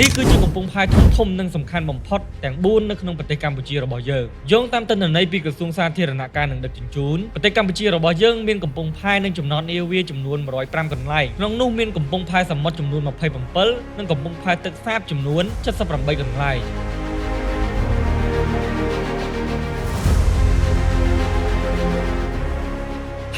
នេះគឺជាកំពង់ផែធំនិងសំខាន់បំផុតទាំង4នៅក្នុងប្រទេសកម្ពុជារបស់យើងយោងតាមទិន្នន័យពីក្រសួងសាធារណការនិងដឹកជញ្ជូនប្រទេសកម្ពុជារបស់យើងមានកំពង់ផែនិងចំណតនាវាចំនួន105កន្លែងក្នុងនោះមានកំពង់ផែសមុទ្រចំនួន27និងកំពង់ផែទឹកសាបចំនួន78កន្លែង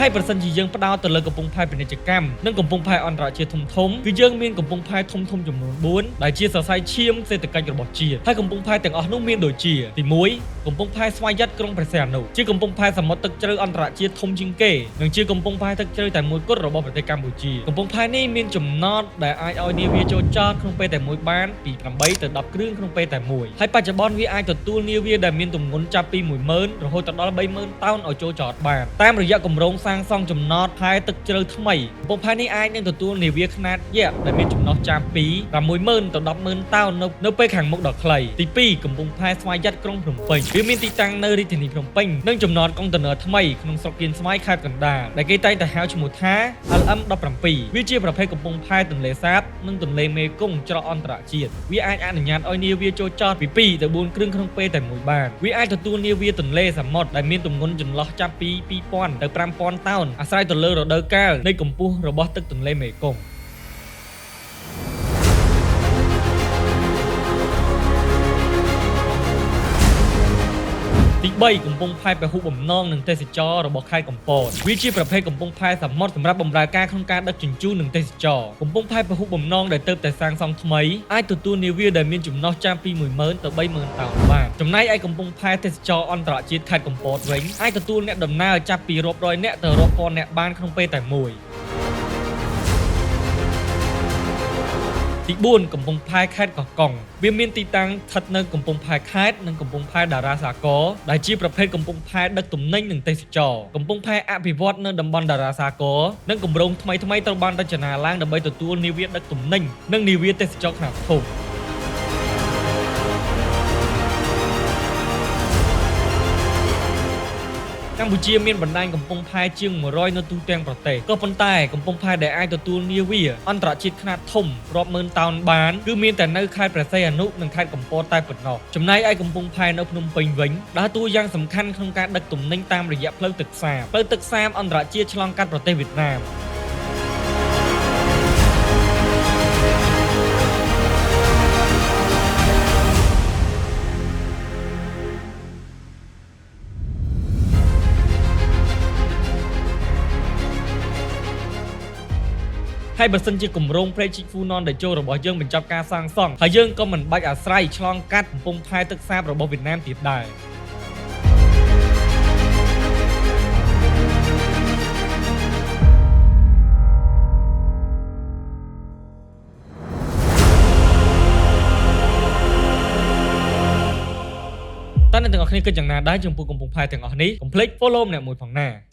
ហើយប្រសិនជាយើងផ្ដោតទៅលើកំពង់ផែពាណិជ្ជកម្មនិងកំពង់ផែអន្តរជាតិធំគឺយើងមានកំពង់ផែធំចំនួន4ដែលជាសរសៃឈាមសេដ្ឋកិច្ចរបស់ជាតិហើយកំពង់ផែទាំងអស់នោះមានដូចជាទី1កំពង់ផែស្វយ័តក្រុងព្រះសីហនុជាកំពង់ផែសមុទ្រទឹកជ្រៅអន្តរជាតិធំជាងគេនិងជាកំពង់ផែទឹកជ្រៅតែមួយគត់របស់ប្រទេសកម្ពុជាកំពង់ផែនេះមានចំណតដែលអាចឲ្យនាវាចូលចតក្នុងពេលតែមួយបានពី8ទៅ10គ្រឿងក្នុងពេលតែមួយហើយបច្ចុប្បន្នវាអាចទទួលនាវាដែលមានទម្ងន់ចាប់ពី10000រហូតដល់30000តោនឲ្យចូលចតបានតាមរយៈគម្រោងសាងសង់ចំណតផែទឹកជ្រៅថ្មីកំពង់ផែនេះអាចនឹងទទួលនាវាខ្នាតយក្សដែលមានចំណុះចាប់ពី60000ទៅ100,000តោននៅពេលខាងមុខដ៏ខ្លីទី2កំពង់ផែស្វយ័តក្រុងភ្នំពេញវាមានទីតាំងនៅរាជធានីភ្នំពេញនិងចំណតកុងតឺន័រថ្មីក្នុងស្រុកគៀនស្វាយខេត្តកណ្ដាលដែលគេតែងតែហៅឈ្មោះថា LM17 វាជាប្រភេទកំពង់ផែទន្លេសាបនិងទន្លេមេគង្គច្រកអន្តរជាតិវាអាចអនុញ្ញាតឲ្យនាវាចូលចតពី2ទៅ4គ្រឿងក្នុងពេលតែមួយបានវាអាចទទួលនាវាទន្លេសមុទ្រដែលមានទម្ងន់ចន្លោះចាប់ពី2000ទៅ5000តោនអាស្រ័យទៅលើរដូវកាលនៃកម្ពស់របស់ទឹកទន្លេមេគង្គទី3កំពង់ផែពហុបំណងនិងទេសចររបស់ខេត្តកំពតវាជាប្រភេទកំពង់ផែសមុទ្រសម្រាប់បម្រើការក្នុងការដឹកជញ្ជូននិងទេសចរកំពង់ផែពហុបំណងដែលទើបតែសាងសង់ថ្មីអាចទទួលនាវាដែលមានចំណុះចាប់ពី10000ទៅ30000តោនបានចំណែកឯកំពង់ផែទេសចរអន្តរជាតិខេត្តកំពតវិញអាចទទួលអ្នកដំណើរចាប់ពីរាប់រយនាក់ទៅរាប់ពាន់នាក់បានក្នុងពេលតែមួយទី4កំពង់ផែខេត្តកោះកុងវាមានទីតាំងស្ថិតនៅកំពង់ផែខេត្តនិងកំពង់ផែតារាសាគរដែលជាប្រភេទកំពង់ផែដឹកទំនិញនិងទេសចរកំពង់ផែអភិវឌ្ឍនៅតំបន់តារាសាគរនិងគម្រោងថ្មីត្រូវបានរចនាឡើងដើម្បីទទួលនាវាដឹកទំនិញនិងនាវាទេសចរខ្នាតធំកម្ពុជាមានបណ្ដាញកំពង់ផែជាង100នៅទូទាំងប្រទេសក៏ប៉ុន្តែកំពង់ផែដែលអាចទទួលនាវាអន្តរជាតិខ្នាតធំរាប់ម៉ឺនតោនបានគឺមានតែនៅខេត្តព្រះសីហនុនិងខេត្តកំពតតែប៉ុណ្ណោះចំណែកឯកំពង់ផែនៅភ្នំពេញវិញដើរតួយ៉ាងសំខាន់ក្នុងការដឹកទំនិញតាមរយៈផ្លូវទឹកសាបអន្តរជាតិឆ្លងកាត់ប្រទេសវៀតណាមហើយបើសិនជាគម្រោងព្រែកជីកហ្វូណនតេជោរបស់យើងបញ្ចប់ការសាងសង់ហើយយើងក៏មិនបាច់អាស្រ័យឆ្លងកាត់កំពង់ផែទឹកសាបរបស់វៀតណាមទៀតដែរតើអ្នកទាំងអស់គ្នាគិតយ៉ាងណាដែរចំពោះកំពង់ផែទាំងអស់នេះកុំភ្លេច follow ម្នាក់មួយផងណា